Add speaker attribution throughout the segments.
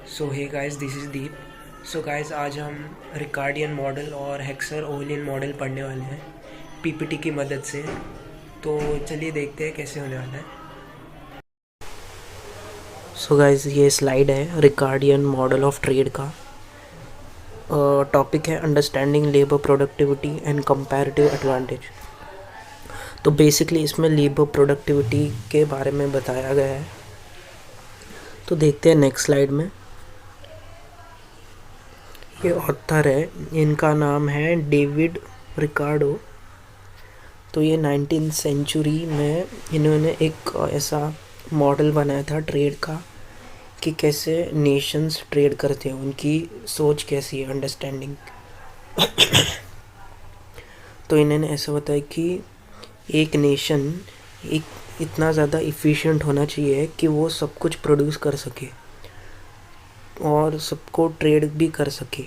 Speaker 1: So hey guys, this is Deep. So guys, आज हम Ricardian model और हेक्सर ओवलियन मॉडल पढ़ने वाले हैं पीपीटी की मदद से। तो चलिए देखते हैं कैसे होने वाला है। सो गाइस, ये स्लाइड है रिकार्डियन मॉडल ऑफ ट्रेड का। टॉपिक है understanding labour productivity and comparative advantage. तो बेसिकली इसमें लेबर प्रोडक्टिविटी के बारे में बताया गया है। तो देखते हैं नेक्स्ट स्लाइड में। ये ऑथर है, इनका नाम है डेविड रिकार्डो। तो ये 19th सेंचुरी में इन्होंने एक ऐसा मॉडल बनाया था ट्रेड का कि कैसे नेशंस ट्रेड करते हैं, उनकी सोच कैसी है, अंडरस्टैंडिंग। तो इन्होंने ऐसा बताया कि एक नेशन एक इतना ज़्यादा इफ़िशिएंट होना चाहिए कि वो सब कुछ प्रोड्यूस कर सके और सबको ट्रेड भी कर सके।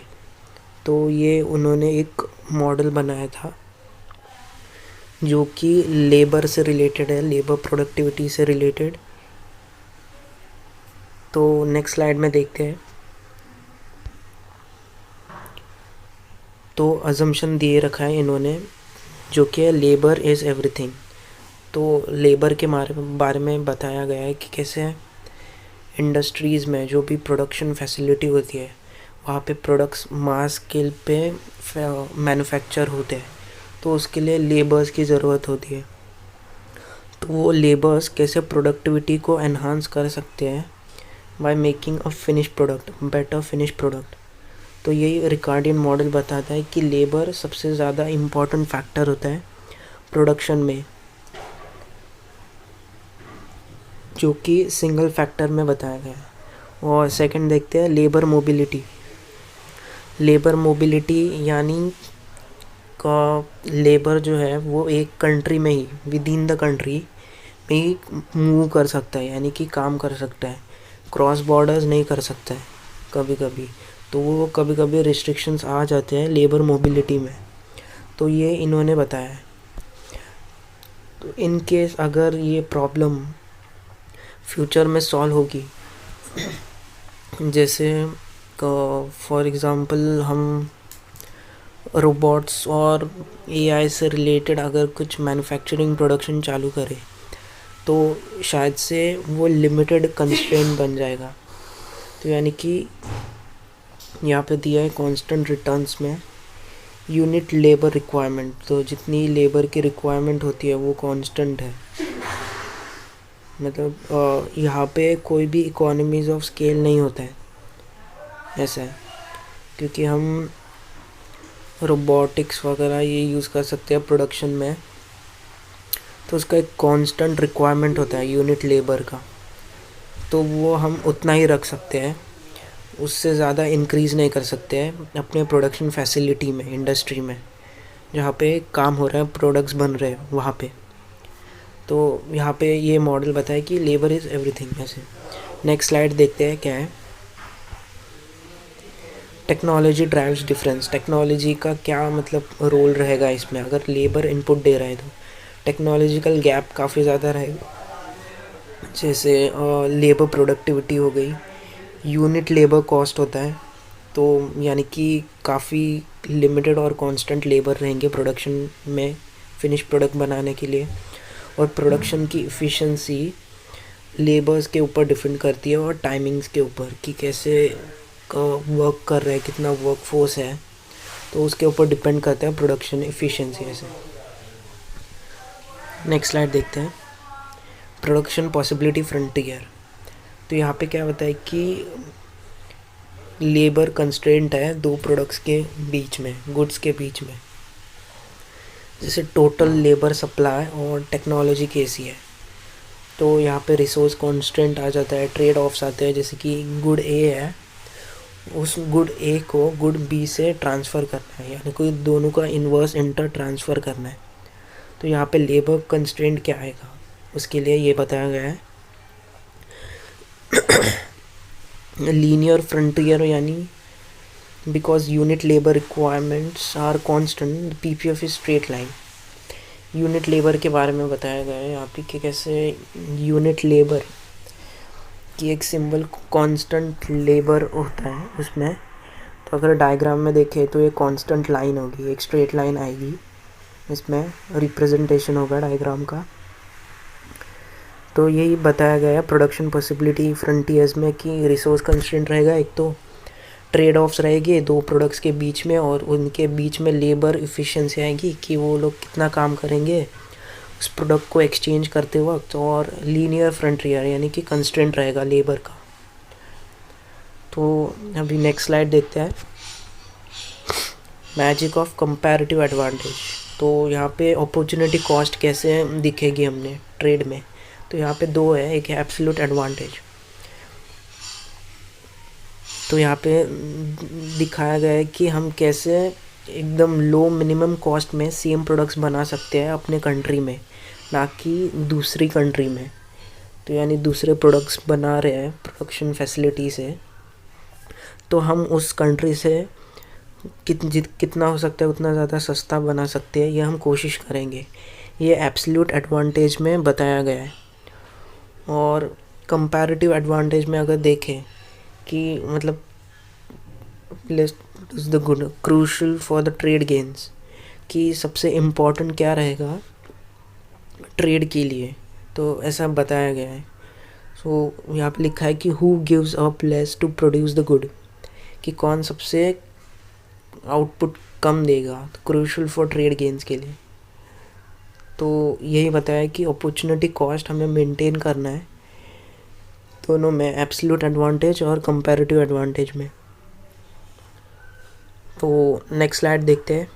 Speaker 1: तो ये उन्होंने एक मॉडल बनाया था जो कि लेबर से रिलेटेड है, लेबर प्रोडक्टिविटी से रिलेटेड। तो नेक्स्ट स्लाइड में देखते हैं। तो अजम्पशन दिए रखा है इन्होंने, जो कि है लेबर इज़ एवरीथिंग। तो लेबर के बारे में बताया गया है कि कैसे इंडस्ट्रीज़ में जो भी प्रोडक्शन फैसिलिटी होती है वहाँ पे प्रोडक्ट्स मास स्केल पे मैन्युफैक्चर होते हैं, तो उसके लिए लेबर्स की ज़रूरत होती है। तो वो लेबर्स कैसे प्रोडक्टिविटी को एनहांस कर सकते हैं by making a finish product, better finish product. तो यही रिकार्डियन मॉडल बताता है कि लेबर सबसे ज़्यादा इम्पॉर्टेंट फैक्टर होता है प्रोडक्शन में, जो कि सिंगल फैक्टर में बताया गया है। और सेकंड देखते हैं लेबर मोबिलिटी। लेबर मोबिलिटी यानी का लेबर जो है वो एक कंट्री में ही, विद इन द कंट्री में ही मूव कर सकता है, यानी कि काम कर सकता है, क्रॉस बॉर्डर्स नहीं कर सकता है कभी कभी। तो वो कभी कभी रिस्ट्रिक्शंस आ जाते हैं लेबर मोबिलिटी में। तो ये इन्होंने बताया है। तो इन केस अगर ये प्रॉब्लम फ्यूचर में सॉल्व होगी, जैसे फॉर एग्ज़ाम्पल हम रोबोट्स और एआई से रिलेटेड अगर कुछ मैन्युफैक्चरिंग प्रोडक्शन चालू करें, तो शायद से वो लिमिटेड कंस्ट्रेंट बन जाएगा। तो यानी कि यहाँ पे दिया है कांस्टेंट रिटर्न्स में यूनिट लेबर रिक्वायरमेंट। तो जितनी लेबर की रिक्वायरमेंट होती है वो कांस्टेंट है। मतलब यहाँ पे कोई भी इकोनॉमीज ऑफ स्केल नहीं होता है, ऐसा है। क्योंकि हम रोबोटिक्स वगैरह ये यूज़ कर सकते हैं प्रोडक्शन में, तो उसका एक कांस्टेंट रिक्वायरमेंट होता है यूनिट लेबर का। तो वो हम उतना ही रख सकते हैं, उससे ज़्यादा इंक्रीज़ नहीं कर सकते हैं अपने प्रोडक्शन फैसिलिटी में, इंडस्ट्री में जहाँ पे काम हो रहा है, प्रोडक्ट्स बन रहे हैं वहाँ पे। तो यहाँ पे ये मॉडल बताया कि लेबर इज़ एवरीथिंग। ऐसे नेक्स्ट स्लाइड देखते हैं क्या है। Technology drives difference. टेक्नोलॉजी का क्या मतलब रोल रहेगा इसमें, अगर लेबर इनपुट दे रहा है तो टेक्नोलॉजिकल गैप काफ़ी ज़्यादा रहेगा। जैसे लेबर प्रोडक्टिविटी हो गई, यूनिट लेबर कॉस्ट होता है, तो यानी कि काफ़ी लिमिटेड और कांस्टेंट लेबर रहेंगे प्रोडक्शन में फिनिश प्रोडक्ट बनाने के लिए। और प्रोडक्शन की इफ़िशेंसी लेबर्स के ऊपर डिपेंड करती है और टाइमिंग्स के ऊपर कि कैसे वर्क कर रहे हैं, कितना वर्क फोर्स है, तो उसके ऊपर डिपेंड करता है प्रोडक्शन इफ़िशेंसी। ऐसे नेक्स्ट स्लाइड देखते हैं। Production possibility frontier. तो यहाँ पे क्या बताया कि लेबर कंस्ट्रेंट है दो प्रोडक्ट्स के बीच में, गुड्स के बीच में, जैसे टोटल लेबर सप्लाई और टेक्नोलॉजी कैसी है। तो यहाँ पे रिसोर्स कंस्ट्रेंट आ जाता है, ट्रेड ऑफ्स आते हैं, जैसे कि गुड ए है, उस गुड ए को गुड बी से ट्रांसफ़र करना है, यानी कोई दोनों का इन्वर्स इंटर ट्रांसफ़र करना है। तो यहाँ पे लेबर कंस्ट्रेंट क्या आएगा, उसके लिए ये बताया गया है। लीनियर फ्रंटियर यानी because unit labour requirements are constant, PPF is straight line. Unit labour के बारे में बताया गया है यहाँ पे कि कैसे यूनिट लेबर कि एक सिंबल कांस्टेंट लेबर होता है उसमें। तो अगर डायग्राम में देखें तो ये कांस्टेंट लाइन होगी, एक स्ट्रेट लाइन आएगी, इसमें रिप्रेजेंटेशन होगा डायग्राम का। तो यही बताया गया है प्रोडक्शन पॉसिबिलिटी फ्रंटियर्स में कि रिसोर्स कंस्ट्रेंट रहेगा, एक तो ट्रेड ऑफ्स रहेंगे दो प्रोडक्ट्स के बीच में, और उनके बीच में लेबर इफ़िशिएंसी आएगी कि वो लोग कितना काम करेंगे उस प्रोडक्ट को एक्सचेंज करते वक्त, और लीनियर फ्रंटियर यानी कि कंस्ट्रेंट रहेगा लेबर का। तो अभी नेक्स्ट स्लाइड देखते हैं, मैजिक ऑफ कंपैरेटिव एडवांटेज। तो यहाँ पे अपॉर्चुनिटी कॉस्ट कैसे दिखेगी हमने ट्रेड में, तो यहाँ पे दो है, एक है एब्सोल्यूट एडवांटेज। तो यहाँ पे दिखाया गया है कि हम कैसे एकदम लो मिनिमम कॉस्ट में सेम प्रोडक्ट्स बना सकते हैं अपने कंट्री में, ना कि दूसरी कंट्री में। तो यानी दूसरे प्रोडक्ट्स बना रहे हैं प्रोडक्शन फैसिलिटी से, तो हम उस कंट्री से कितना हो सकता है उतना ज़्यादा सस्ता बना सकते हैं, ये हम कोशिश करेंगे। ये एब्सोल्यूट एडवांटेज में बताया गया है। और कंपैरेटिव एडवांटेज में अगर देखें कि मतलब is the good crucial for the trade gains, कि सबसे इम्पोर्टेंट क्या रहेगा ट्रेड के लिए, तो ऐसा बताया गया है। सो यहाँ पे लिखा है कि who gives up less to produce the good, कि कौन सबसे आउटपुट कम देगा, तो क्रूशल फॉर ट्रेड गेन्स के लिए। तो यही बताया कि अपॉर्चुनिटी कॉस्ट हमें मेंटेन करना है दोनों में, एब्सोल्यूट एडवांटेज और कंपैरेटिव एडवांटेज में। तो नेक्स्ट स्लाइड देखते हैं,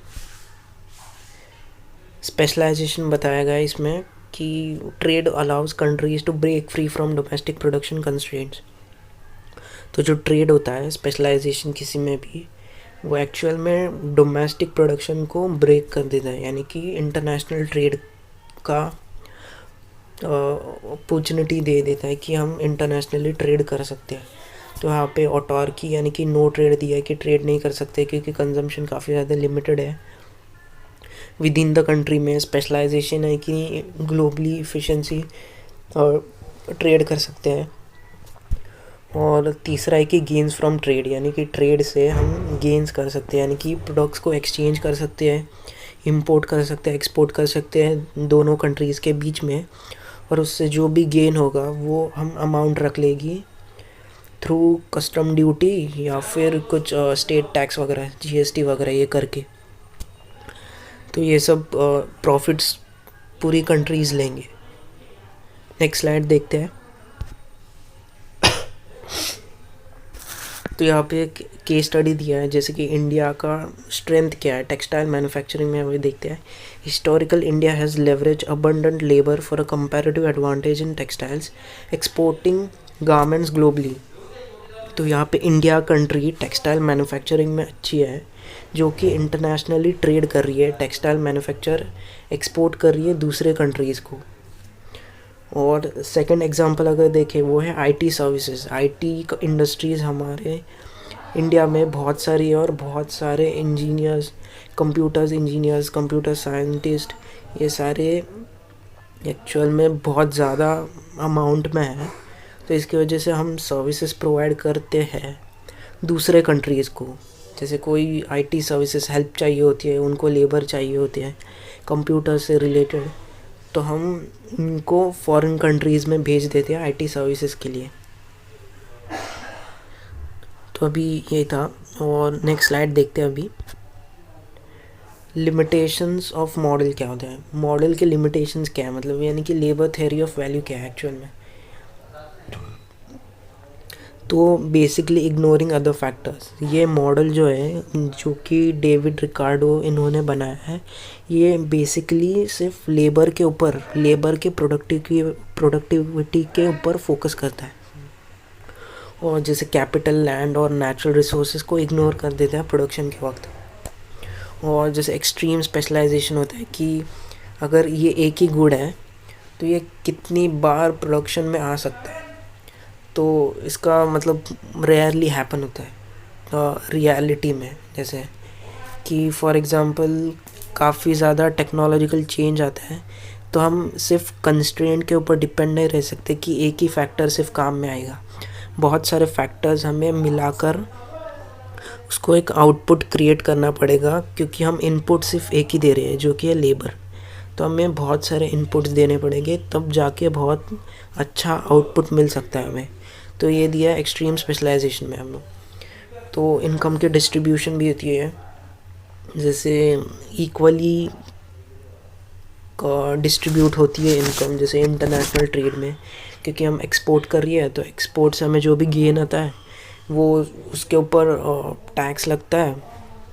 Speaker 1: स्पेशलाइजेशन बताया गया है इसमें कि trade allows countries to break free from domestic production constraints. तो जो ट्रेड होता है स्पेशलाइजेशन किसी में भी, वो एक्चुअल में डोमेस्टिक प्रोडक्शन को ब्रेक कर देता है, यानी कि इंटरनेशनल ट्रेड का अपॉर्चुनिटी दे देता है कि हम इंटरनेशनली ट्रेड कर सकते हैं। तो यहाँ पे ऑटॉर्की यानी कि नो ट्रेड दिया है कि ट्रेड नहीं कर सकते क्योंकि कंजम्पशन काफ़ी ज़्यादा लिमिटेड है विद इन द कंट्री में। स्पेशलाइजेशन है कि ग्लोबली इफ़िशिएंसी और ट्रेड कर सकते हैं। और तीसरा है कि गेन्स फ्रॉम ट्रेड, यानी कि ट्रेड से हम गेन्स कर सकते हैं, यानी कि प्रोडक्ट्स को एक्सचेंज कर सकते हैं, इंपोर्ट कर सकते हैं, एक्सपोर्ट कर सकते हैं दोनों कंट्रीज़ के बीच में, और उससे जो भी गेन होगा वो हम अमाउंट रख लेगी थ्रू कस्टम ड्यूटी या फिर कुछ स्टेट टैक्स वगैरह जीएसटी वगैरह ये करके। तो ये सब प्रॉफिट्स पूरी कंट्रीज़ लेंगे। नेक्स्ट स्लाइड देखते हैं। तो यहाँ पे एक केस स्टडी दिया है, जैसे कि इंडिया का स्ट्रेंथ क्या है टेक्सटाइल मैन्युफैक्चरिंग में, हमें देखते हैं। Historical India has leverage abundant labour for a comparative advantage in textiles exporting garments globally. तो यहाँ पे इंडिया कंट्री टेक्सटाइल मैन्युफैक्चरिंग में अच्छी है, जो कि इंटरनेशनली ट्रेड कर रही है, टेक्सटाइल मैन्युफैक्चर एक्सपोर्ट कर रही है दूसरे कंट्रीज़ को। और सेकंड एग्जांपल अगर देखें वो है आईटी सर्विसेज। आईटी इंडस्ट्रीज़ हमारे इंडिया में बहुत सारी है, और बहुत सारे इंजीनियर्स, इंजीनियर्स, कंप्यूटर साइंटिस्ट, ये सारे एक्चुअल में बहुत ज़्यादा अमाउंट में है। तो इसकी वजह से हम सर्विसेज प्रोवाइड करते हैं दूसरे कंट्रीज़ को। जैसे कोई आईटी सर्विसेज हेल्प चाहिए होती है, उनको लेबर चाहिए होते हैं कंप्यूटर से रिलेटेड, तो हम इनको फॉरेन कंट्रीज़ में भेज देते हैं आईटी सर्विसेज के लिए। तो अभी ये था, और नेक्स्ट स्लाइड देखते हैं। अभी लिमिटेशंस ऑफ मॉडल क्या होता है, मॉडल के लिमिटेशंस क्या है, मतलब यानी कि लेबर थ्योरी ऑफ वैल्यू क्या है एक्चुअल में। तो बेसिकली इग्नोरिंग अदर फैक्टर्स, ये मॉडल जो है जो कि डेविड रिकार्डो इन्होंने बनाया है, ये बेसिकली सिर्फ लेबर के ऊपर, लेबर के प्रोडक्टिविटी के ऊपर फोकस करता है, और जैसे कैपिटल, लैंड और नेचुरल रिसोर्सेज को इग्नोर कर देता है प्रोडक्शन के वक्त। और जैसे एक्सट्रीम स्पेशलाइजेशन होता है कि अगर ये एक ही गुड है तो ये कितनी बार प्रोडक्शन में आ सकता है, तो इसका मतलब रेयरली हैपन होता है रियलिटी में। जैसे कि फॉर एग्ज़ाम्पल काफ़ी ज़्यादा टेक्नोलॉजिकल चेंज आता है, तो हम सिर्फ कंस्ट्रेंट के ऊपर डिपेंड नहीं रह सकते कि एक ही फैक्टर सिर्फ काम में आएगा। बहुत सारे फैक्टर्स हमें मिलाकर उसको एक आउटपुट क्रिएट करना पड़ेगा, क्योंकि हम इनपुट सिर्फ एक ही दे रहे हैं जो कि है लेबर। तो हमें बहुत सारे इनपुट्स देने पड़ेंगे, तब जाके बहुत अच्छा आउटपुट मिल सकता है हमें। तो ये दिया है एक्सट्रीम स्पेशलाइजेशन में हम लोग। तो इनकम की डिस्ट्रीब्यूशन भी होती है, जैसे इक्वली डिस्ट्रीब्यूट होती है इनकम, जैसे इंटरनेशनल ट्रेड में, क्योंकि हम एक्सपोर्ट कर रही है तो एक्सपोर्ट से हमें जो भी गेन आता है वो उसके ऊपर टैक्स लगता है,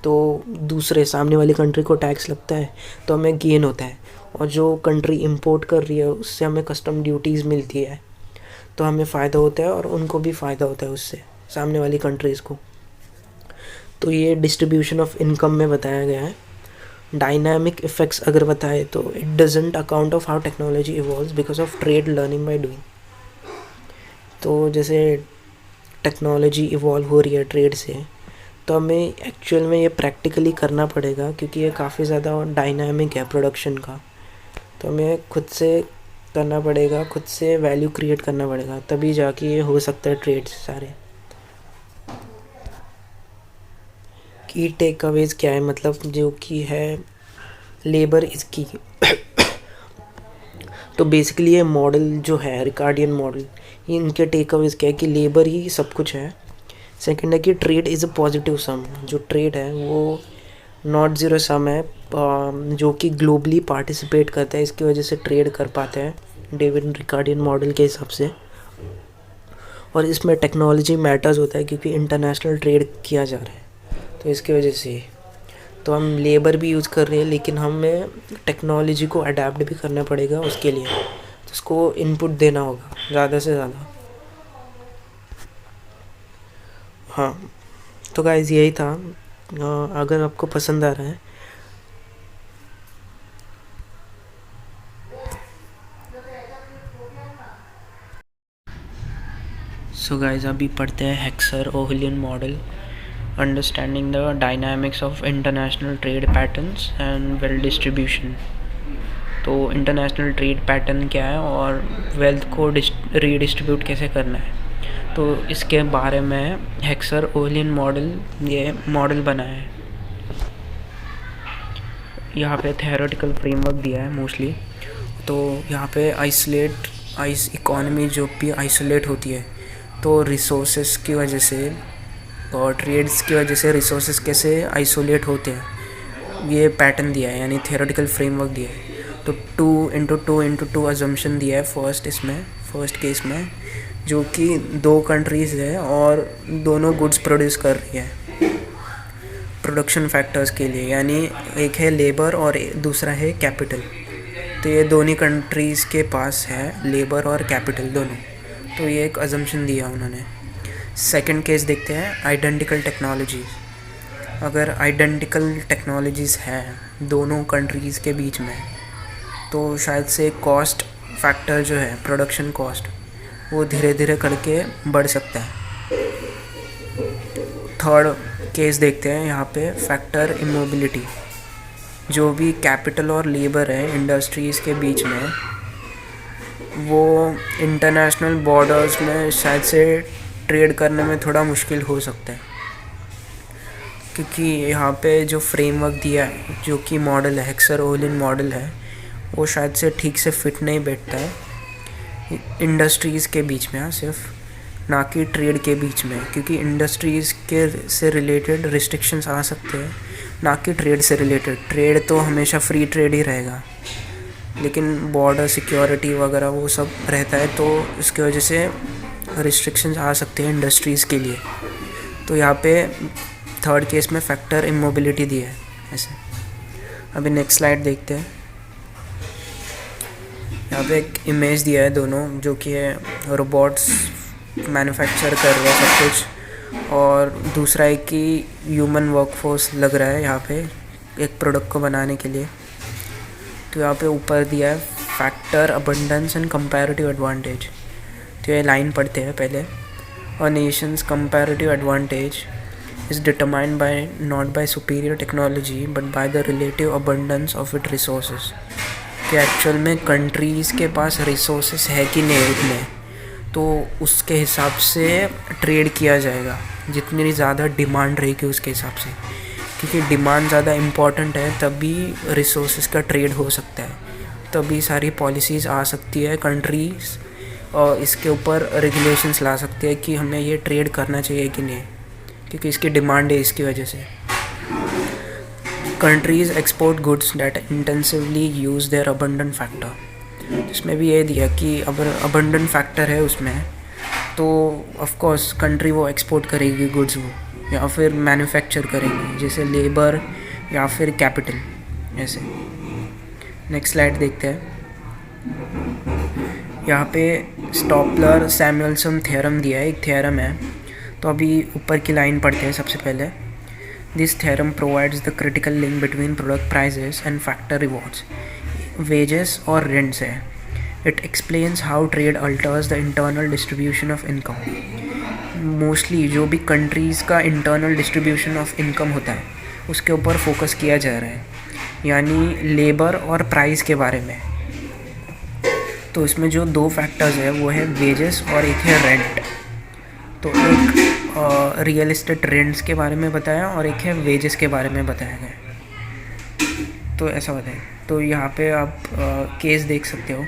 Speaker 1: तो दूसरे सामने वाली कंट्री को टैक्स लगता है, तो हमें गेन होता है। और जो कंट्री इंपोर्ट कर रही है उससे हमें कस्टम ड्यूटीज़ मिलती है, तो हमें फ़ायदा होता है और उनको भी फ़ायदा होता है उससे, सामने वाली कंट्रीज़ को। तो ये डिस्ट्रीब्यूशन ऑफ इनकम में बताया गया है। डायनामिक इफ़ेक्ट्स अगर बताए तो it doesn't account of how technology evolves because of trade learning by doing. तो जैसे टेक्नोलॉजी इवॉल्व हो रही है ट्रेड से, तो हमें एक्चुअल में ये प्रैक्टिकली करना पड़ेगा, क्योंकि ये काफ़ी ज़्यादा डायनामिक है प्रोडक्शन का। तो हमें खुद से करना पड़ेगा, खुद से वैल्यू क्रिएट करना पड़ेगा, तभी जाके ये हो सकता है ट्रेड सारे। की टेक अवेज क्या है, मतलब जो कि है लेबर इज़ की। तो बेसिकली ये मॉडल जो है रिकार्डियन मॉडल, ये इनके टेक अवेज क्या है कि लेबर ही सब कुछ है। सेकंड है कि ट्रेड इज़ अ पॉजिटिव सम, जो ट्रेड है वो नॉट ज़ीरो सम है, जो कि ग्लोबली पार्टिसिपेट करता है, इसकी वजह से ट्रेड कर पाते हैं डेविड रिकार्डियन मॉडल के हिसाब से। और इसमें टेक्नोलॉजी मैटर्स होता है, क्योंकि इंटरनेशनल ट्रेड किया जा रहा है, तो इसकी वजह से तो हम लेबर भी यूज़ कर रहे हैं, लेकिन हमें टेक्नोलॉजी को अडेप्ट भी करना पड़ेगा उसके लिए, तो उसको इनपुट देना होगा ज़्यादा से ज़्यादा। हाँ, तो गाइस यही था। अगर आपको पसंद आ रहा है सो गाइस अभी पढ़ते हैं Heckscher Ohlin model, understanding the dynamics of international trade patterns and wealth distribution. तो इंटरनेशनल ट्रेड पैटर्न क्या है और वेल्थ को रीडिस्ट्रीब्यूट कैसे करना है, तो इसके बारे में हेक्सर ओहलियन मॉडल ये मॉडल बनाया है। यहाँ पे थेरोटिकल फ्रेमवर्क दिया है मोस्टली। तो यहाँ पे आइस इकॉनमी जो भी आइसोलेट होती है, तो रिसोर्सेस की वजह से और ट्रेड्स की वजह से रिसोर्सेस कैसे आइसोलेट होते हैं, ये पैटर्न दिया है, यानी थेरोटिकल फ्रेमवर्क दिया है। तो 2x2x2 अजम्पशन दिया है फर्स्ट केस में, जो कि दो कंट्रीज़ है और दोनों गुड्स प्रोड्यूस कर रही है प्रोडक्शन फैक्टर्स के लिए, यानी एक है लेबर और दूसरा है कैपिटल। तो ये दोनों कंट्रीज़ के पास है लेबर और कैपिटल दोनों, तो ये एक अजम्पशन दिया उन्होंने। सेकंड केस देखते हैं आइडेंटिकल टेक्नोलॉजीज़। अगर आइडेंटिकल टेक्नोलॉजीज़ हैं दोनों कंट्रीज़ के बीच में, तो शायद से कॉस्ट फैक्टर जो है प्रोडक्शन कॉस्ट वो धीरे धीरे करके बढ़ सकता है। थर्ड केस देखते हैं यहाँ पे फैक्टर इमोबिलिटी। जो भी कैपिटल और लेबर है इंडस्ट्रीज़ के बीच में, वो इंटरनेशनल बॉर्डर्स में शायद से ट्रेड करने में थोड़ा मुश्किल हो सकता है, क्योंकि यहाँ पे जो फ्रेमवर्क दिया है जो कि मॉडल है हेक्सर ओहलियन मॉडल है, वो शायद से ठीक से फिट नहीं बैठता है इंडस्ट्रीज़ के बीच में, हाँ सिर्फ ना कि ट्रेड के बीच में, क्योंकि इंडस्ट्रीज़ के से रिलेटेड रिस्ट्रिक्शंस आ सकते हैं, ना कि ट्रेड से रिलेटेड। ट्रेड तो हमेशा फ्री ट्रेड ही रहेगा, लेकिन बॉर्डर सिक्योरिटी वगैरह वो सब रहता है, तो उसकी वजह से रिस्ट्रिक्शंस आ सकते हैं इंडस्ट्रीज़ के लिए। तो यहाँ पे थर्ड केस में फैक्टर इमोबिलिटी दी है ऐसे। अभी नेक्स्ट स्लाइड देखते हैं। यहाँ पे एक इमेज दिया है दोनों, जो कि है रोबोट्स मैन्युफैक्चर कर रहे हैं सब कुछ, और दूसरा है कि ह्यूमन वर्कफोर्स लग रहा है यहाँ पे एक प्रोडक्ट को बनाने के लिए। तो यहाँ पे ऊपर दिया है factor abundance and comparative advantage. तो ये लाइन पढ़ते हैं पहले। अ Nations comparative advantage is determined by not by superior technology but by the relative abundance of its resources। कि एक्चुअल में कंट्रीज़ के पास रिसोर्सेस है कि नहीं उतने, तो उसके हिसाब से ट्रेड किया जाएगा, जितनी ज़्यादा डिमांड रहेगी उसके हिसाब से, क्योंकि डिमांड ज़्यादा इम्पॉर्टेंट है तभी रिसोर्सेज का ट्रेड हो सकता है, तभी सारी पॉलिसीज़ आ सकती है कंट्रीज़ और इसके ऊपर रेगुलेशंस ला सकती है कि हमें ये ट्रेड करना चाहिए कि नहीं, क्योंकि इसकी डिमांड है इसकी वजह से। Countries export goods that intensively use their abundant factor. इसमें भी ये दिया कि अगर अबंडेंट फैक्टर है उसमें तो ऑफ कोर्स कंट्री वो एक्सपोर्ट करेगी गुड्स वो, या फिर मैन्युफैक्चर करेगी, जैसे लेबर या फिर कैपिटल ऐसे। नेक्स्ट स्लाइड देखते हैं। यहाँ पे स्टॉपलर सैमुअल्सन थ्योरम दिया है, एक थ्योरम है, तो अभी ऊपर की लाइन पढ़ते हैं सबसे पहले। This theorem provides the critical link between product prices and factor rewards, wages और रेंट्स है। It explains how trade alters the internal distribution of income. Mostly जो भी कंट्रीज़ का इंटरनल डिस्ट्रीब्यूशन ऑफ इनकम होता है उसके ऊपर फोकस किया जा रहा है, यानी लेबर और प्राइस के बारे में। तो इसमें जो दो फैक्टर्स है वो है वेजेस और एक है रेंट। तो एक रियल एस्टेट रेंट्स के बारे में बताया और एक है वेजेस के बारे में बताया गया। तो ऐसा बताया। तो यहाँ पे आप केस देख सकते हो।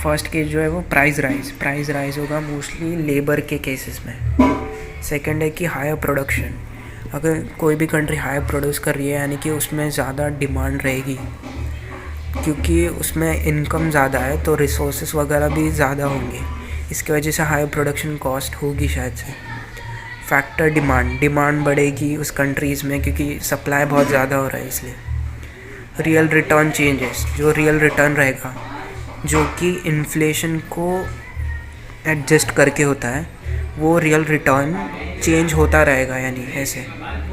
Speaker 1: फर्स्ट केस जो है वो प्राइस राइज होगा मोस्टली लेबर के केसेस में। सेकंड है कि हायर प्रोडक्शन, अगर कोई भी कंट्री हायर प्रोड्यूस कर रही है यानी कि उसमें ज़्यादा डिमांड रहेगी, क्योंकि उसमें इनकम ज़्यादा है तो रिसोर्सेस वगैरह भी ज़्यादा होंगे, इसकी वजह से हायर प्रोडक्शन कॉस्ट होगी शायद से। फैक्टर डिमांड बढ़ेगी उस कंट्रीज़ में क्योंकि सप्लाई बहुत ज़्यादा हो रहा है इसलिए। रियल रिटर्न चेंजेस, जो रियल रिटर्न रहेगा जो कि इन्फ्लेशन को एडजस्ट करके होता है, वो रियल रिटर्न चेंज होता रहेगा, यानी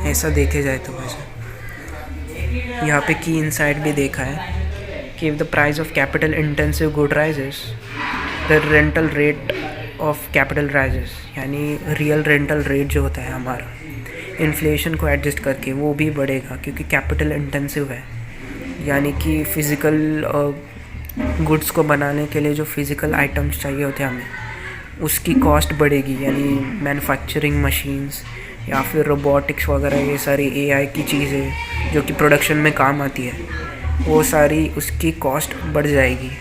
Speaker 1: ऐसा देखे जाए तो वैसे। यहाँ पे की इनसाइट भी देखा है कि if the price of capital intensive good rises, the rental rate of capital rises, यानी रियल रेंटल रेट जो होता है हमारा इन्फ्लेशन को एडजस्ट करके वो भी बढ़ेगा, क्योंकि कैपिटल इंटेंसिव है, यानी कि फ़िज़िकल गुड्स को बनाने के लिए जो फ़िज़िकल आइटम्स चाहिए होते हैं हमें उसकी कॉस्ट बढ़ेगी, यानी मैन्युफैक्चरिंग मशीन्स या फिर रोबोटिक्स वगैरह, ये सारी AI की चीज़ें जो कि प्रोडक्शन में काम आती है, वो सारी उसकी कॉस्ट बढ़ जाएगी।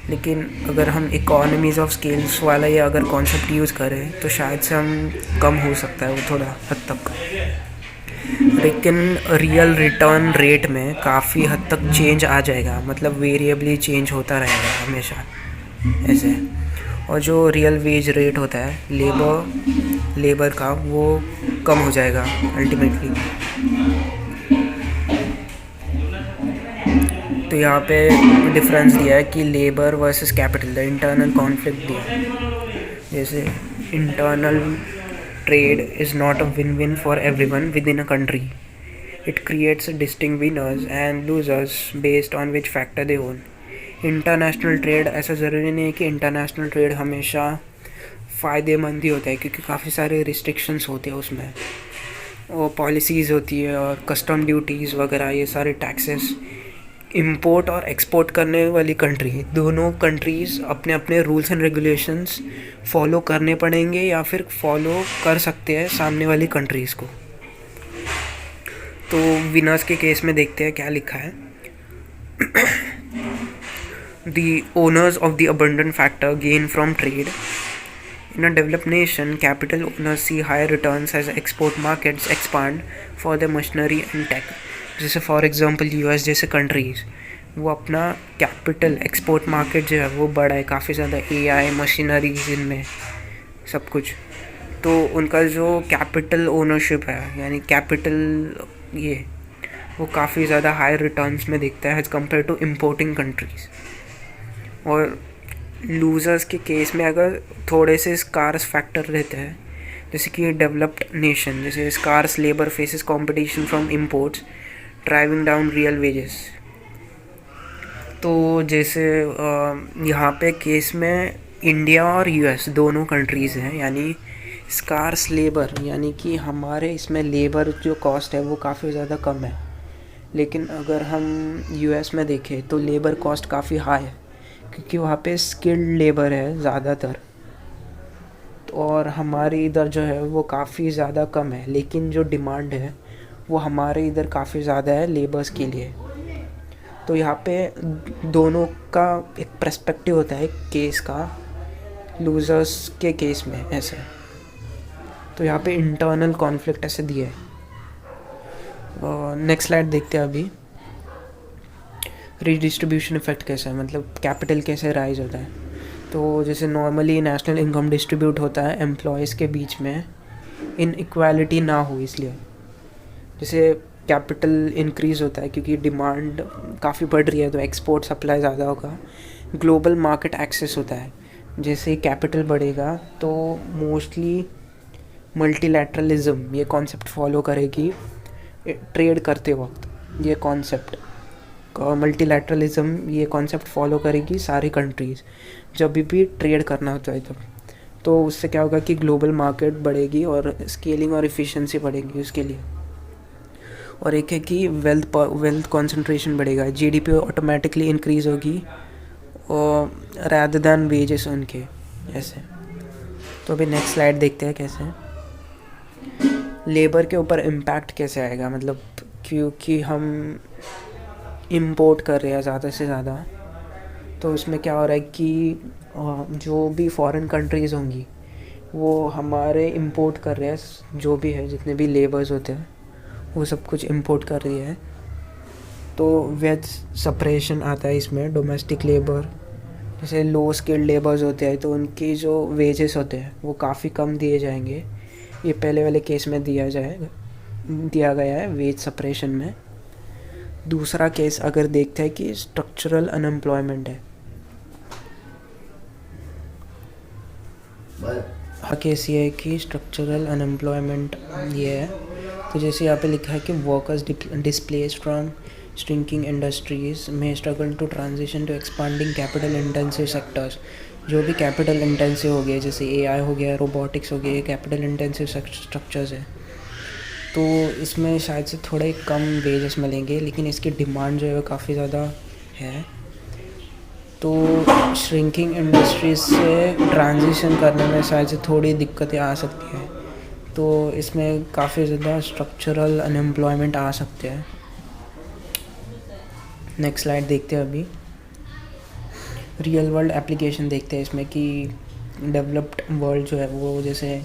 Speaker 1: लेकिन अगर हम इकोनॉमीज़ ऑफ स्केल्स वाला ये अगर कॉन्सेप्ट यूज़ करें तो शायद से हम कम हो सकता है वो थोड़ा हद तक, लेकिन रियल रिटर्न रेट में काफ़ी हद तक चेंज आ जाएगा, मतलब वेरिएबली चेंज होता रहेगा हमेशा ऐसे। और जो रियल वेज रेट होता है लेबर का, वो कम हो जाएगा अल्टीमेटली। तो यहाँ पे डिफरेंस दिया है कि labour versus capital, the internal conflict दिया है, जैसे internal trade is not a win win for everyone with in a country. It creates distinct winners and losers based on which factor they own. International trade, ऐसा ज़रूरी नहीं है कि international trade हमेशा फ़ायदेमंद ही होता है, क्योंकि काफ़ी सारे रिस्ट्रिक्शंस होते हैं उसमें, और पॉलिसीज़ होती है और कस्टम ड्यूटीज़ वगैरह, ये सारे टैक्सेस। इंपोर्ट और एक्सपोर्ट करने वाली कंट्री, दोनों कंट्रीज़ अपने अपने रूल्स एंड रेगुलेशंस फॉलो करने पड़ेंगे या फिर फॉलो कर सकते हैं सामने वाली कंट्रीज़ को। तो विनर्स के केस में देखते हैं क्या लिखा है। The owners of the abundant factor gain from trade. In a developed nation, capital owners see higher returns as export markets expand for their machinery and tech. जैसे फॉर एग्जांपल US जैसे countries, वो अपना capital export market जो है वो बड़ा है, काफ़ी ज़्यादा AI मशीनरीज इनमें सब कुछ। तो उनका जो कैपिटल ओनरशिप है, यानी कैपिटल ये, वो काफ़ी ज़्यादा हाई रिटर्न्स में दिखता है as compare to importing countries. और लूज़र्स के केस में अगर थोड़े से स्कार्स फैक्टर रहते हैं, जैसे कि डेवलप्ड नेशन, जैसे scarce labour faces competition from imports driving down real wages. तो जैसे यहाँ पे केस में इंडिया और US दोनों कंट्रीज़ हैं, यानी स्कार्स लेबर, यानी कि हमारे इसमें लेबर जो कॉस्ट है वो काफ़ी ज़्यादा कम है, लेकिन अगर हम यूएस में देखें तो लेबर कॉस्ट काफ़ी हाई है, क्योंकि वहाँ पे स्किल्ड लेबर है ज़्यादातर, और हमारे इधर जो है वो काफ़ी ज़्यादा कम है, लेकिन जो डिमांड है वो हमारे इधर काफ़ी ज़्यादा है लेबर्स के लिए। तो यहाँ पे दोनों का एक पर्सपेक्टिव होता है केस का, लूज़र्स के केस में ऐसे। तो यहाँ पे इंटरनल कॉन्फ्लिक्ट ऐसे दिया है। नेक्स्ट स्लाइड देखते हैं अभी। रिडिस्ट्रीब्यूशन इफेक्ट कैसा है, मतलब कैपिटल कैसे राइज होता है। तो जैसे नॉर्मली नेशनल इनकम डिस्ट्रीब्यूट होता है एम्प्लॉयज़ के बीच में, इनइक्वालिटी ना हो इसलिए। जैसे कैपिटल इंक्रीज़ होता है क्योंकि डिमांड काफ़ी बढ़ रही है, तो एक्सपोर्ट सप्लाई ज़्यादा होगा, ग्लोबल मार्केट एक्सेस होता है। जैसे कैपिटल बढ़ेगा तो मोस्टली मल्टीलैटरलिज्म ये कॉन्सेप्ट फॉलो करेगी ट्रेड करते वक्त। ये कॉन्सेप्ट मल्टीलैटरलिज्म ये कॉन्सेप्ट फॉलो करेगी सारी कंट्रीज़ जब भी ट्रेड करना होता है तब। तो उससे क्या होगा कि ग्लोबल मार्केट बढ़ेगी और स्केलिंग और इफ़िशिएंसी बढ़ेगी उसके लिए। और एक है कि वेल्थ कंसंट्रेशन बढ़ेगा, जीडीपी ऑटोमेटिकली इंक्रीज़ होगी और रैदर दैन वेजेस उनके ऐसे। तो अभी नेक्स्ट स्लाइड देखते हैं कैसे लेबर के ऊपर इम्पैक्ट कैसे आएगा। मतलब क्योंकि हम इंपोर्ट कर रहे हैं ज़्यादा से ज़्यादा, तो उसमें क्या हो रहा है कि जो भी फॉरेन कंट्रीज़ होंगी वो हमारे इंपोर्ट कर रहे हैं, जो भी है जितने भी लेबर्स होते हैं वो सब कुछ इंपोर्ट कर रही है। तो वेज सेपरेशन आता है इसमें। डोमेस्टिक लेबर जैसे लो स्किल्ड लेबर्स होते हैं तो उनकी जो वेजेस होते हैं वो काफ़ी कम दिए जाएंगे। ये पहले वाले केस में दिया गया है वेज सेपरेशन में। दूसरा केस अगर देखते हैं कि स्ट्रक्चरल अनएम्प्लॉयमेंट है, केस ये है कि स्ट्रक्चरल अनएम्प्लॉयमेंट ये है। तो जैसे यहाँ पे लिखा है कि workers displaced from shrinking industries में struggle to transition to expanding capital intensive sectors. जो भी कैपिटल इंटेंसिव हो गया, जैसे एआई हो गया, रोबोटिक्स हो गया, ये कैपिटल इंटेंसिव स्ट्रक्चर्स है। तो इसमें शायद से थोड़े कम वेजेस मिलेंगे, लेकिन इसकी डिमांड जो है वो काफ़ी ज़्यादा है। तो श्रिंकिंग इंडस्ट्रीज से ट्रांजिशन करने में शायद से थोड़ी दिक्कतें आ सकती हैं। तो इसमें काफ़ी ज़्यादा स्ट्रक्चरल अनएम्प्लॉयमेंट आ सकते हैं। नेक्स्ट स्लाइड देखते हैं अभी। रियल वर्ल्ड एप्लीकेशन देखते हैं इसमें कि डेवलप्ड वर्ल्ड जो है वो जैसे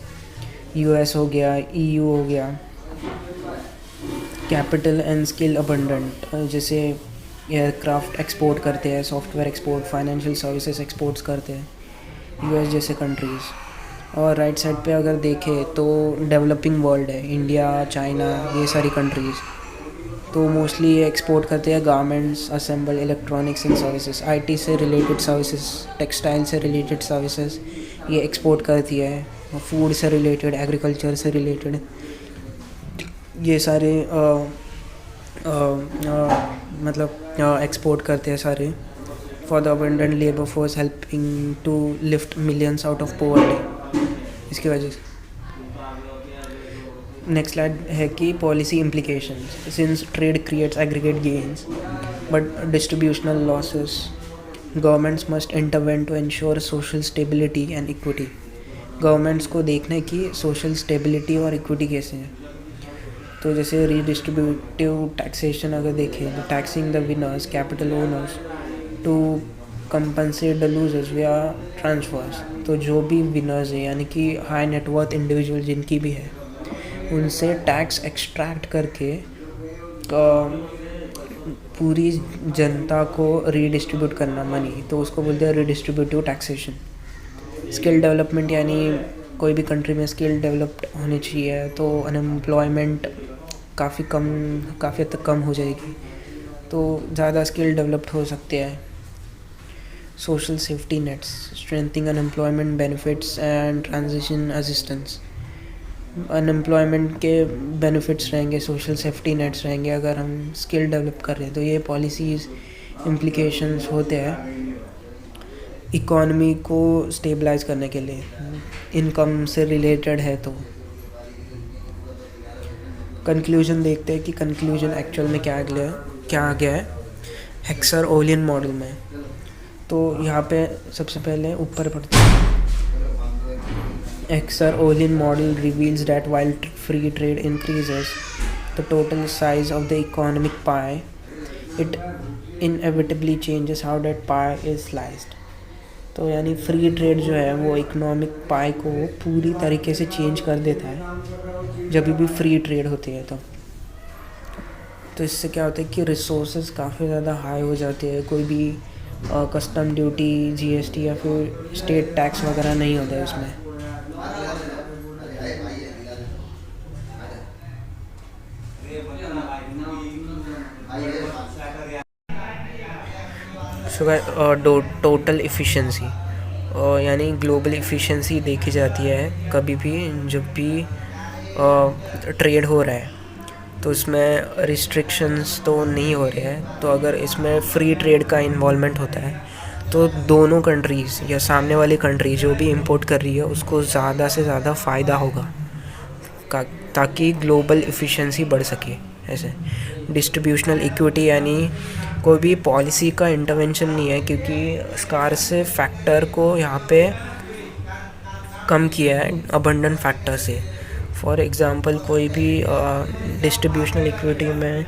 Speaker 1: यूएस हो गया, ईयू हो गया, कैपिटल एंड स्किल अबंडेंट, जैसे एयरक्राफ्ट एक्सपोर्ट करते हैं, software export, financial services exports करते हैं यूएस जैसे कंट्रीज़। और राइट साइड पे अगर देखें तो डेवलपिंग वर्ल्ड है, इंडिया, चाइना, ये सारी कंट्रीज़। तो मोस्टली ये एक्सपोर्ट करते हैं garments, assemble, electronics and services, IT से रिलेटेड सर्विसेज, टेक्सटाइल से रिलेटेड सर्विसेज ये एक्सपोर्ट करती है। फूड से रिलेटेड, एग्रीकल्चर से रिलेटेड ये सारे मतलब एक्सपोर्ट करते हैं सारे। For the abundant labour force helping to lift millions out of poverty, इसकी वजह से। नेक्स्ट स्लाइड है कि policy implications. Since trade creates aggregate gains but distributional losses, governments must intervene to ensure social stability and equity. Governments को देखना है कि social stability और इक्विटी कैसे है। तो जैसे रीडिस्ट्रीब्यूटिव टैक्सेशन अगर देखें तो taxing the winners, capital owners to compensate the losers via transfers. तो जो भी विनर्स है यानी कि हाई नेटवर्थ इंडिविजुअल जिनकी भी है, उनसे टैक्स एक्सट्रैक्ट करके पूरी जनता को रीडिस्ट्रीब्यूट करना मनी, तो उसको बोलते हैं रीडिस्ट्रीब्यूटिव टैक्सेशन। स्किल डेवलपमेंट यानी कोई भी कंट्री में स्किल डेवलप्ड होनी चाहिए तो अनएम्प्लॉयमेंट काफ़ी हद तक कम हो जाएगी, तो ज़्यादा स्किल डेवलप्ड हो सकते हैं। Social safety nets, strengthening unemployment benefits and transition assistance. Unemployment के बेनिफिट्स रहेंगे, सोशल सेफ्टी नेट्स रहेंगे अगर हम स्किल डेवलप कर रहे हैं। तो ये पॉलिसीज़ इम्प्लीकेशंस होते हैं इकॉनमी को स्टेबलाइज करने के लिए, इनकम से रिलेटेड है। तो कंक्लूजन देखते हैं कि कंक्लूजन एक्चुअल में क्या आ गया है हेक्सर ओलियन मॉडल में। तो यहाँ पे सबसे पहले ऊपर पढ़ते हैं। Heckscher Ohlin model reveals that while free trade increases the total size of the economic pie, it inevitably changes how that pie is sliced। तो यानी फ्री ट्रेड जो है वो इकोनॉमिक पाई को पूरी तरीके से चेंज कर देता है जब भी फ्री ट्रेड होती है। तो इससे क्या होता है कि रिसोर्सेज काफ़ी ज़्यादा हाई हो जाते हैं। कोई भी कस्टम ड्यूटी, जीएसटी या फिर स्टेट टैक्स वगैरह नहीं होता है उसमें। टोटल इफ़िशेंसी यानी ग्लोबल इफ़िशेंसी देखी जाती है कभी भी जब भी ट्रेड हो रहा है। तो इसमें रिस्ट्रिक्शंस तो नहीं हो रहे हैं। तो अगर इसमें फ्री ट्रेड का इन्वॉल्वमेंट होता है तो दोनों कंट्रीज़ या सामने वाली कंट्री जो भी इंपोर्ट कर रही है उसको ज़्यादा से ज़्यादा फ़ायदा होगा ताकि ग्लोबल इफ़िशेंसी बढ़ सके। ऐसे डिस्ट्रीब्यूशनल इक्विटी यानी कोई भी पॉलिसी का इंटरवेंशन नहीं है, क्योंकि स्कार्स फैक्टर को यहाँ पे कम किया है अबंडेंट फैक्टर से। फॉर एग्ज़ाम्पल कोई भी डिस्ट्रीब्यूशनल इक्विटी में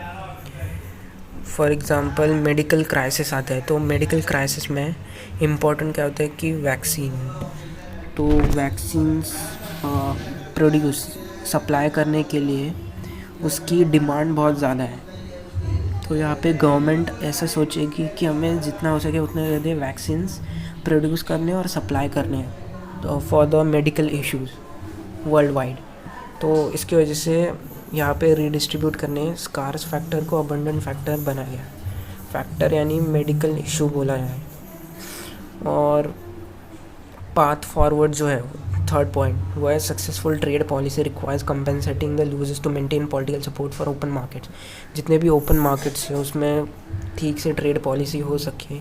Speaker 1: फॉर एग्ज़ाम्पल मेडिकल क्राइसिस आता है। तो मेडिकल क्राइसिस में इम्पोर्टेंट क्या होता है कि वैक्सीन। तो वैक्सीन्स प्रोड्यूस सप्लाई करने के लिए उसकी डिमांड बहुत ज़्यादा है। तो यहाँ पे गवर्नमेंट ऐसा सोचेगी कि हमें जितना हो सके उतने ज़्यादा वैक्सीन्स प्रोड्यूस करने और सप्लाई करने तो for the medical issues world wide. तो इसकी वजह से यहाँ पे रीडिस्ट्रीब्यूट करने स्कार्स फैक्टर को अबंडेंट फैक्टर बनाया गया। फैक्टर यानी मेडिकल इशू बोला जाए। और पाथ फॉरवर्ड जो है थर्ड पॉइंट वो है successful trade policy requires compensating the losses to maintain political support for open markets. जितने भी ओपन मार्केट्स हैं उसमें ठीक से ट्रेड पॉलिसी हो सके,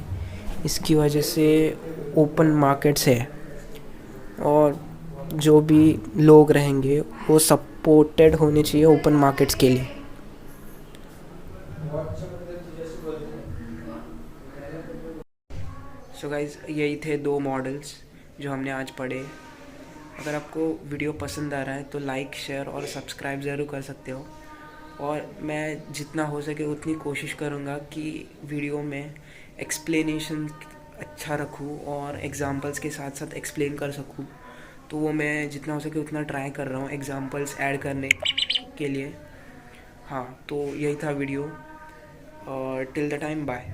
Speaker 1: इसकी वजह से ओपन मार्केट्स है और जो भी लोग रहेंगे वो सपोर्टेड होने चाहिए ओपन मार्केट्स के लिए। सो गाइज यही थे 2 मॉडल्स जो हमने आज पढ़े। अगर आपको वीडियो पसंद आ रहा है तो लाइक, शेयर और सब्सक्राइब ज़रूर कर सकते हो। और मैं जितना हो सके उतनी कोशिश करूँगा कि वीडियो में एक्सप्लेनेशन अच्छा रखूँ और एग्ज़ाम्पल्स के साथ साथ एक्सप्लेन कर सकूँ। तो वो मैं जितना हो सके उतना ट्राई कर रहा हूँ एग्ज़ाम्पल्स ऐड करने के लिए। हाँ, तो यही था वीडियो और टिल द टाइम बाय।